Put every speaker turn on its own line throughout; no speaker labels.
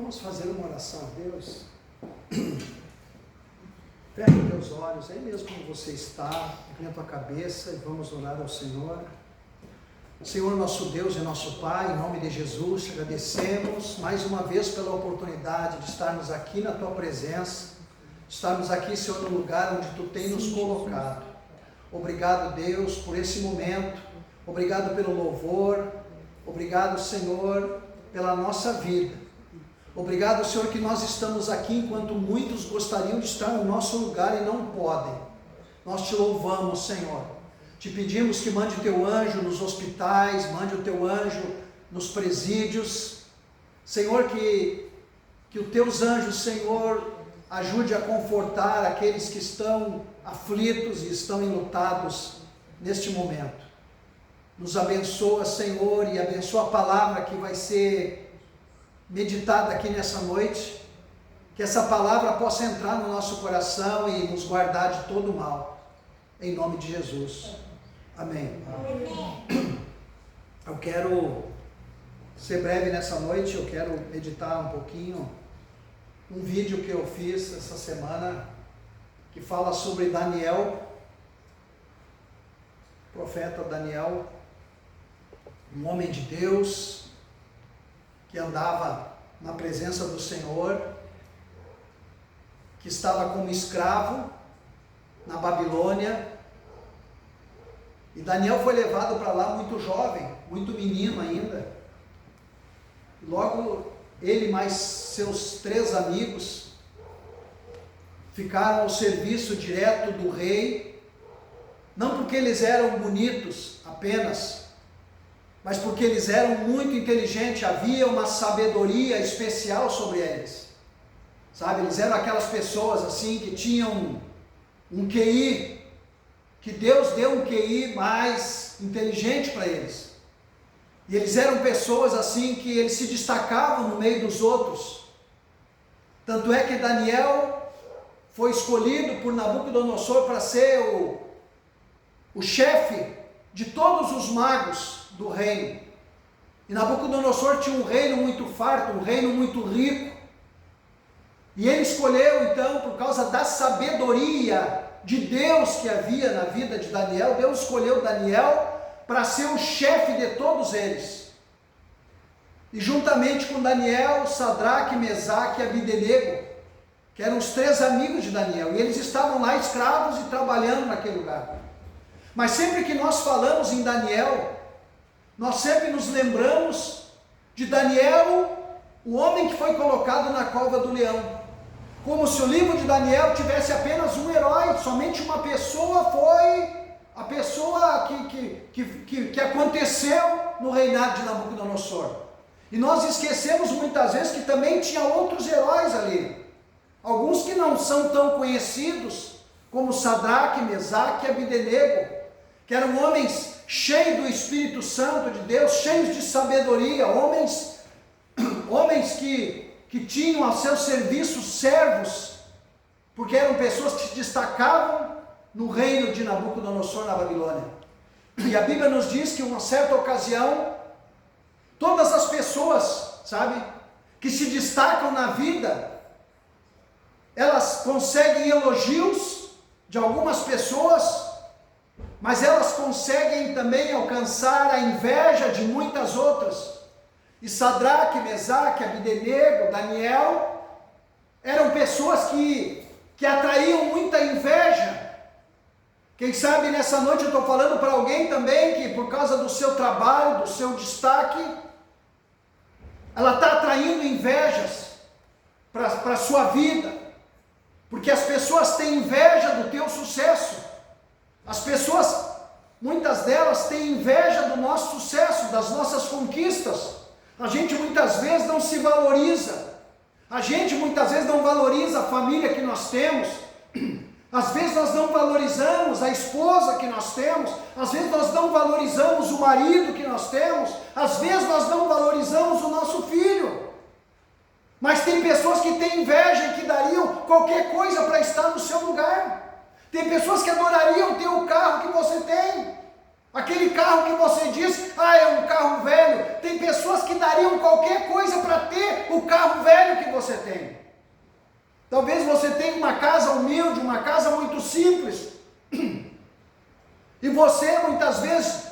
Vamos fazer uma oração a Deus? Feche teus olhos, aí mesmo como você está, inclina a tua cabeça e vamos orar ao Senhor. Senhor, nosso Deus e nosso Pai, em nome de Jesus, te agradecemos mais uma vez pela oportunidade de estarmos aqui na tua presença, estarmos aqui, Senhor, no lugar onde tu tem nos colocado. Obrigado, Deus, por esse momento, obrigado pelo louvor, obrigado, Senhor, pela nossa vida. Obrigado, Senhor, que nós estamos aqui enquanto muitos gostariam de estar no nosso lugar e não podem. Nós te louvamos, Senhor. Te pedimos que mande o teu anjo nos hospitais, mande o teu anjo nos presídios. Senhor, que os teus anjos, Senhor, ajude a confortar aqueles que estão aflitos e estão enlutados neste momento. Nos abençoa, Senhor, e abençoa a palavra que vai ser meditada aqui nessa noite, que essa palavra possa entrar no nosso coração e nos guardar de todo o mal, em nome de Jesus, amém. Eu quero ser breve nessa noite, eu quero meditar um pouquinho, um vídeo que eu fiz essa semana, que fala sobre Daniel, profeta Daniel, um homem de Deus, que andava na presença do Senhor, que estava como escravo na Babilônia, e Daniel foi levado para lá muito jovem, muito menino ainda. Logo ele mais seus 3 amigos ficaram ao serviço direto do rei, não porque eles eram bonitos apenas, mas porque eles eram muito inteligentes, havia uma sabedoria especial sobre eles, sabe, eles eram aquelas pessoas assim, que tinham um QI, que Deus deu um QI mais inteligente para eles, e eles eram pessoas assim, que eles se destacavam no meio dos outros, tanto é que Daniel foi escolhido por Nabucodonosor para ser o chefe de todos os magos do reino. E Nabucodonosor tinha um reino muito farto, um reino muito rico, e ele escolheu então, por causa da sabedoria de Deus que havia na vida de Daniel, Deus escolheu Daniel para ser o chefe de todos eles, e juntamente com Daniel, Sadraque, Mesaque e Abdenego, que eram os 3 amigos de Daniel, e eles estavam lá escravos e trabalhando naquele lugar. Mas sempre que nós falamos em Daniel, nós sempre nos lembramos de Daniel, o homem que foi colocado na cova do leão, como se o livro de Daniel tivesse apenas um herói, somente uma pessoa foi a pessoa que aconteceu no reinado de Nabucodonosor. E nós esquecemos muitas vezes que também tinha outros heróis ali, alguns que não são tão conhecidos, como Sadraque, Mesaque e Abdenego, que eram homens cheios do Espírito Santo de Deus, cheios de sabedoria, homens que tinham a seu serviço servos, porque eram pessoas que se destacavam no reino de Nabucodonosor na Babilônia. E a Bíblia nos diz que em uma certa ocasião, todas as pessoas, sabe, que se destacam na vida, elas conseguem elogios de algumas pessoas, mas elas conseguem também alcançar a inveja de muitas outras. E Sadraque, Mesaque, Abdenego, Daniel, eram pessoas que atraíam muita inveja. Quem sabe nessa noite eu estou falando para alguém também que, por causa do seu trabalho, do seu destaque, ela está atraindo invejas para a sua vida, porque as pessoas têm inveja do teu sucesso. As pessoas, muitas delas, têm inveja do nosso sucesso, das nossas conquistas. A gente muitas vezes não se valoriza, a gente muitas vezes não valoriza a família que nós temos, às vezes nós não valorizamos a esposa que nós temos, às vezes nós não valorizamos o marido que nós temos, às vezes nós não valorizamos o nosso filho. Mas tem pessoas que têm inveja e que dariam qualquer coisa para estar no seu lugar. Tem pessoas que adorariam ter o carro que você tem. Aquele carro que você diz, é um carro velho. Tem pessoas que dariam qualquer coisa para ter o carro velho que você tem. Talvez você tenha uma casa humilde, uma casa muito simples. E você muitas vezes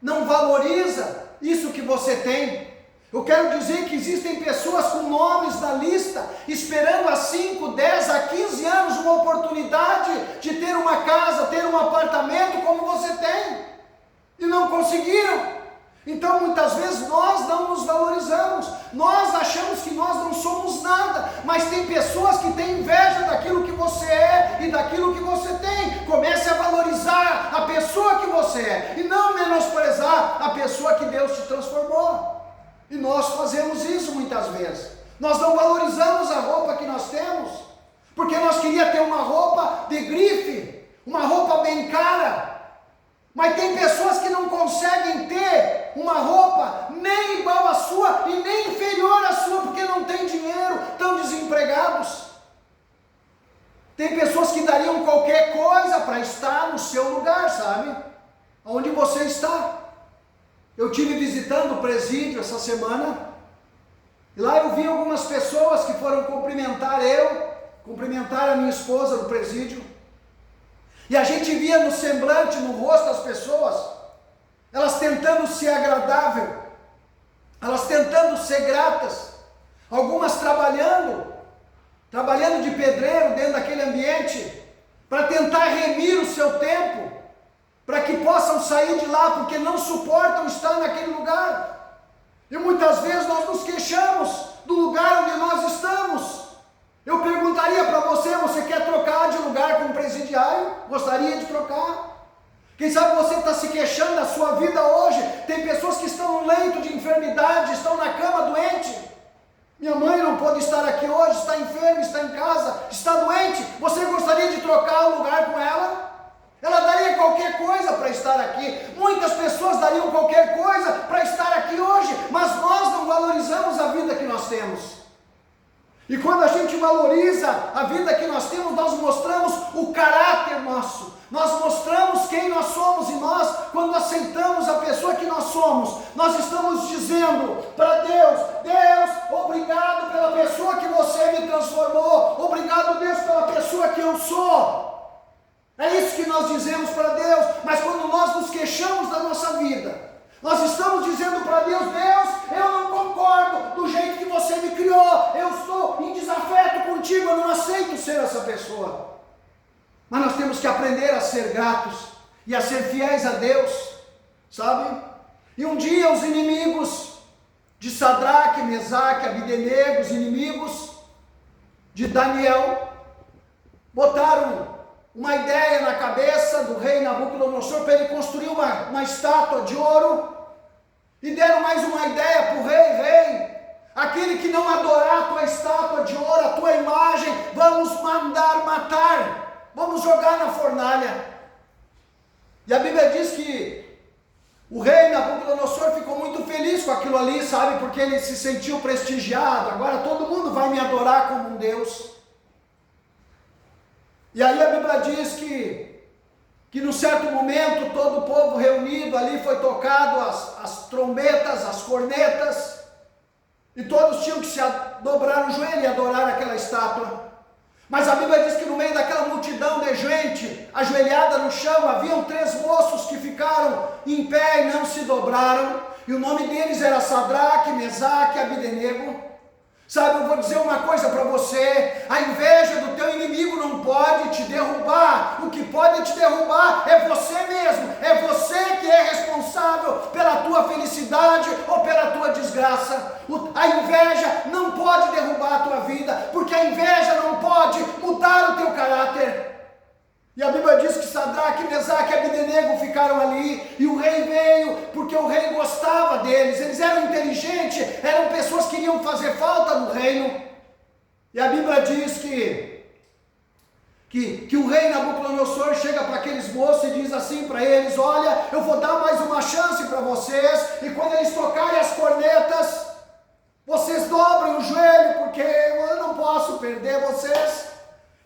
não valoriza isso que você tem. Eu quero dizer que existem pessoas com nomes na lista, esperando há 5, 10, há 15 anos uma oportunidade de ter uma casa, ter um apartamento como você tem, e não conseguiram. Então muitas vezes nós não nos valorizamos, nós achamos que nós não somos nada, mas tem pessoas que têm inveja daquilo que você é e daquilo que você tem. Comece a valorizar a pessoa que você é, e não menosprezar a pessoa que Deus te transformou. E nós fazemos isso muitas vezes. Nós não valorizamos a roupa que nós temos, porque nós queríamos ter uma roupa de grife, uma roupa bem cara. Mas tem pessoas que não conseguem ter uma roupa nem igual à sua e nem inferior à sua, porque não tem dinheiro, estão desempregados. Tem pessoas que dariam qualquer coisa para estar no seu lugar, sabe? Onde você está. Eu tive visitando o presídio essa semana, e lá eu vi algumas pessoas que foram cumprimentar a minha esposa no presídio, e a gente via no semblante, no rosto das pessoas, elas tentando ser agradável, elas tentando ser gratas, algumas trabalhando de pedreiro dentro daquele ambiente, para tentar remir o seu tempo, para que possam sair de lá, porque não suportam estar naquele lugar. E muitas vezes nós nos queixamos do lugar onde nós estamos. Eu perguntaria para você, você quer trocar de lugar com um presidiário? Gostaria de trocar? Quem sabe você está se queixando da sua vida hoje. Tem pessoas que estão no leito de enfermidade, estão na cama doente. Minha mãe não pode estar aqui hoje, está enferma, está em casa, está doente. Você gostaria de trocar o lugar com ela? Ela daria qualquer coisa para estar aqui. Muitas pessoas dariam qualquer coisa para estar aqui hoje, mas nós não valorizamos a vida que nós temos. E quando a gente valoriza a vida que nós temos, nós mostramos o caráter nosso, nós mostramos quem nós somos, e nós, quando aceitamos a pessoa que nós somos, nós estamos dizendo para Deus: Deus, obrigado pela pessoa que você me transformou, obrigado, Deus, pela pessoa que eu sou. É isso que nós dizemos para Deus. Mas quando nós nos queixamos da nossa vida, nós estamos dizendo para Deus: Deus, eu não concordo do jeito que você me criou, eu estou em desafeto contigo, eu não aceito ser essa pessoa. Mas nós temos que aprender a ser gratos e a ser fiéis a Deus, sabe? E um dia os inimigos de Sadraque, Mesaque, Abidenego, os inimigos de Daniel, botaram uma ideia na cabeça do rei Nabucodonosor para ele construir uma estátua de ouro, e deram mais uma ideia para o rei: aquele que não adorar a tua estátua de ouro, a tua imagem, vamos mandar matar, vamos jogar na fornalha. E a Bíblia diz que o rei Nabucodonosor ficou muito feliz com aquilo ali, sabe, porque ele se sentiu prestigiado. Agora todo mundo vai me adorar como um Deus. E aí a Bíblia diz que num certo momento todo o povo reunido ali foi tocado as trombetas, as cornetas, e todos tinham que se dobrar o joelho e adorar aquela estátua. Mas a Bíblia diz que no meio daquela multidão de gente ajoelhada no chão, haviam 3 moços que ficaram em pé e não se dobraram, e o nome deles era Sadraque, Mesaque e Abidenego. Sabe, eu vou dizer uma coisa para você: a inveja do teu inimigo não pode te derrubar. O que pode te derrubar é você mesmo, é você que é responsável pela tua felicidade ou pela tua desgraça. A inveja não pode derrubar a tua vida, porque a inveja não pode mudar o teu caráter. E a Bíblia diz que Sadraque, Mesaque e Abidenego ficaram ali, e o rei veio, porque o rei gostava deles, eles eram inteligentes, eram pessoas que iriam fazer falta no reino. E a Bíblia diz que o rei Nabucodonosor chega para aqueles moços e diz assim para eles: olha, eu vou dar mais uma chance para vocês, e quando eles tocarem as cornetas, vocês dobrem o joelho, porque eu não posso perder vocês.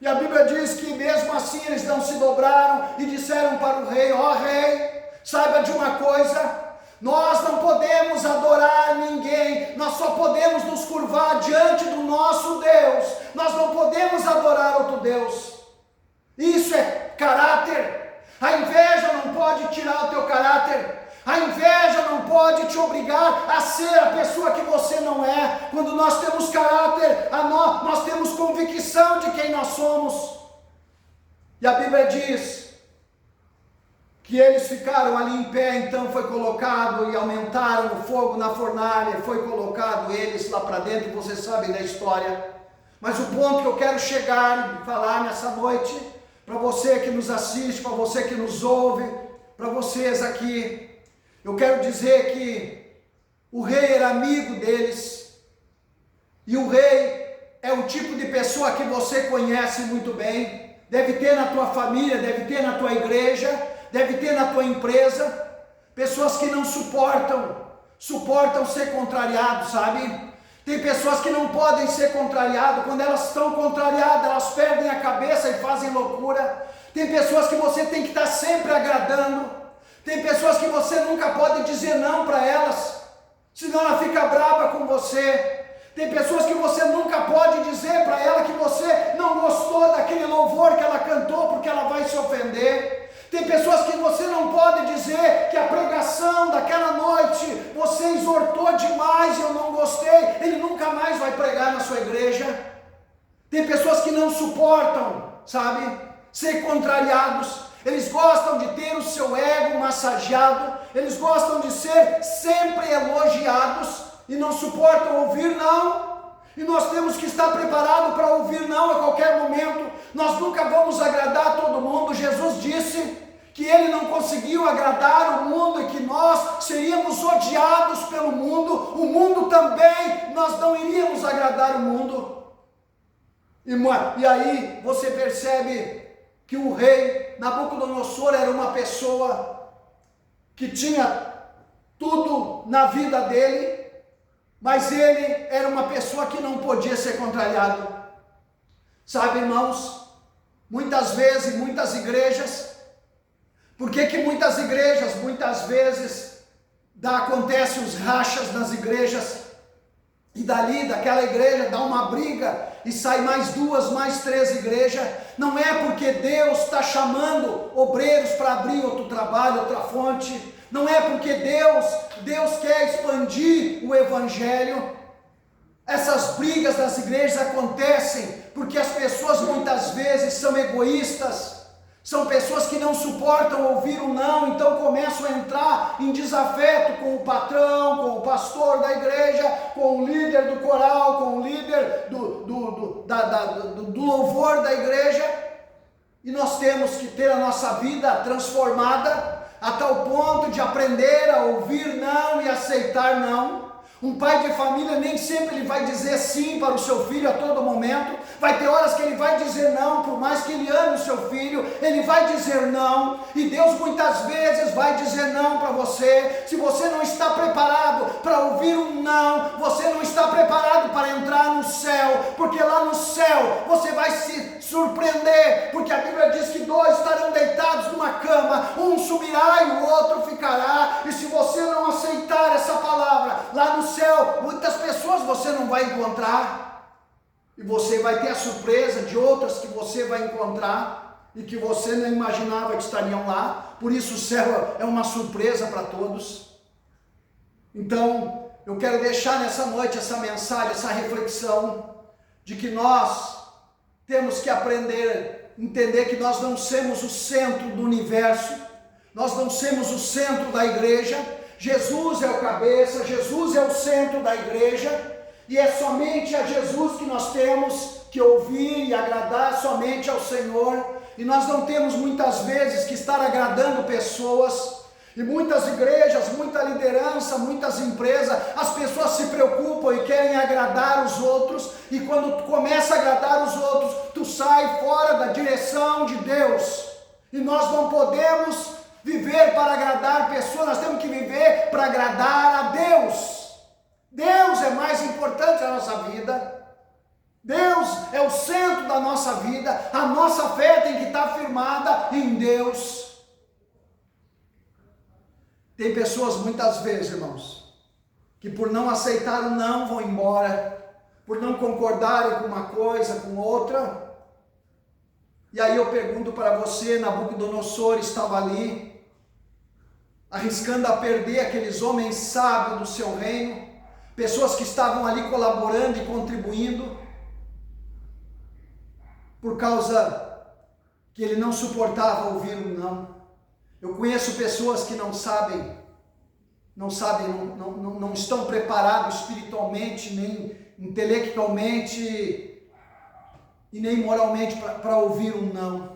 E a Bíblia diz que mesmo assim eles não se dobraram e disseram para o rei: ó rei, saiba saiba de uma coisa: nós não podemos adorar ninguém, nós só podemos nos curvar diante do nosso Deus, nós não podemos adorar outro Deus. Isso é caráter. A inveja não pode tirar o teu caráter, a inveja não pode te obrigar a ser a pessoa que você não é. Quando nós temos caráter, nós temos convicção de quem nós somos. E a Bíblia diz que eles ficaram ali em pé, então foi colocado e aumentaram o fogo na fornalha, foi colocado eles lá para dentro, vocês sabem da história. Mas o ponto que eu quero chegar e falar nessa noite, para você que nos assiste, para você que nos ouve, para vocês aqui, eu quero dizer que o rei era amigo deles, e o rei é um tipo de pessoa que você conhece muito bem, deve ter na tua família, deve ter na tua igreja, deve ter na tua empresa, pessoas que não suportam ser contrariados, sabe? Tem pessoas que não podem ser contrariadas, quando elas estão contrariadas, elas perdem a cabeça e fazem loucura. Tem pessoas que você tem que estar sempre agradando, tem pessoas que você nunca pode dizer não para elas, senão ela fica brava com você. Tem pessoas que você nunca pode dizer para ela que você não gostou daquele louvor que ela cantou, porque ela vai se ofender. Tem pessoas que você não pode dizer que a pregação daquela noite você exortou demais e eu não gostei, ele nunca mais vai pregar na sua igreja. Tem pessoas que não suportam, sabe, ser contrariados. Eles gostam de ter o seu ego massageado, eles gostam de ser sempre elogiados e não suportam ouvir não. E nós temos que estar preparados para ouvir não a qualquer momento. Nós nunca vamos agradar todo mundo. Jesus disse que ele não conseguiu agradar o mundo e que nós seríamos odiados pelo mundo. O mundo também, nós não iríamos agradar o mundo. E aí você percebe que o rei Nabucodonosor era uma pessoa que tinha tudo na vida dele, mas ele era uma pessoa que não podia ser contrariado. Sabe, irmãos, muitas vezes, muitas igrejas, por que muitas igrejas, muitas vezes, acontecem os rachas nas igrejas, e dali, daquela igreja, dá uma briga, e sai mais 2, mais 3 igrejas? Não é porque Deus está chamando obreiros para abrir outro trabalho, outra fonte, não é porque Deus quer expandir o evangelho. Essas brigas das igrejas acontecem porque as pessoas muitas vezes são egoístas, são pessoas que não suportam ouvir o não, então começam a entrar em desafeto com o patrão, com o pastor da igreja, com o líder do coral, com o líder do louvor da igreja. E nós temos que ter a nossa vida transformada a tal ponto de aprender a ouvir não e aceitar não. Um pai de família nem sempre ele vai dizer sim para o seu filho a todo momento. Vai ter horas que ele vai dizer não, por mais que ele ame o seu filho, ele vai dizer não. E Deus muitas vezes vai dizer não para você. Se você não está preparado para ouvir um não, você não está preparado para entrar no céu, porque lá no céu você vai se surpreender, porque a Bíblia diz que 2 estarão deitados numa cama, um subirá e o outro ficará. E se você não aceitar essa palavra, lá no céu, muitas pessoas você não vai encontrar, e você vai ter a surpresa de outras que você vai encontrar, e que você não imaginava que estariam lá. Por isso o céu é uma surpresa para todos. Então, eu quero deixar nessa noite essa mensagem, essa reflexão, de que nós temos que aprender, entender que nós não somos o centro do universo, nós não somos o centro da igreja. Jesus é o cabeça, Jesus é o centro da igreja, e é somente a Jesus que nós temos que ouvir e agradar, somente ao Senhor. E nós não temos muitas vezes que estar agradando pessoas, e muitas igrejas, muita liderança, muitas empresas, as pessoas se preocupam e querem agradar os outros, e quando tu começa a agradar os outros, tu sai fora da direção de Deus. E nós não podemos viver para agradar pessoas, nós temos que viver para agradar a Deus. Deus é mais importante na nossa vida. Deus é o centro da nossa vida. A nossa fé tem que estar firmada em Deus. Tem pessoas muitas vezes, irmãos, que por não aceitar o não vão embora, por não concordarem com uma coisa, com outra. E aí eu pergunto para você, Nabucodonosor estava ali, arriscando a perder aqueles homens sábios do seu reino, pessoas que estavam ali colaborando e contribuindo, por causa que ele não suportava ouvir um não. Eu conheço pessoas que não estão preparados espiritualmente, nem intelectualmente e nem moralmente para ouvir um não.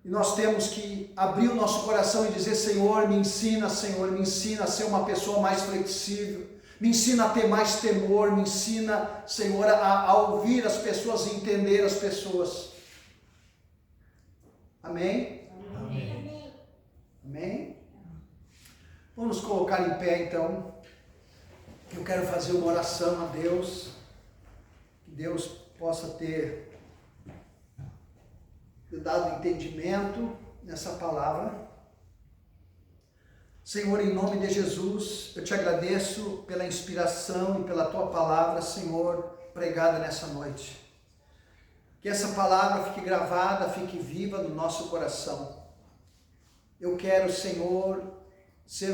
E nós temos que abrir o nosso coração e dizer: Senhor, me ensina a ser uma pessoa mais flexível, me ensina a ter mais temor, me ensina, Senhor, a ouvir as pessoas e entender as pessoas. Amém?
Amém.
Amém? Vamos nos colocar em pé então. Eu quero fazer uma oração a Deus, que Deus possa ter dado entendimento nessa palavra. Senhor, em nome de Jesus, eu te agradeço pela inspiração e pela tua palavra, Senhor, pregada nessa noite. Que essa palavra fique gravada, fique viva no nosso coração. Eu quero, Senhor, ser